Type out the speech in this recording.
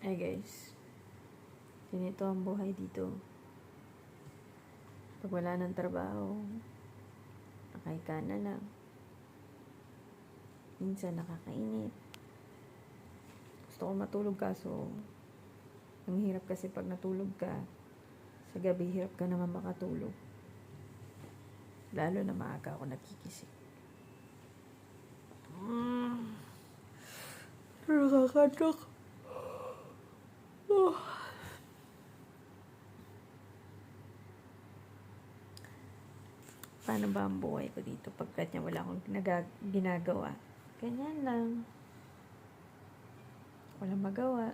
Ay guys, ganito ang buhay dito. Pag wala ng trabaho, nakahiga na lang. Minsan nakakainit. Gusto ko matulog kaso ang hirap kasi pag natulog ka, sa gabi hirap ka naman makatulog. Lalo na maaga ako nagigising. Nakakatok. Paano ba ang buhay ko dito pagkat niya wala akong ginagawa? Ganyan lang. Walang magawa.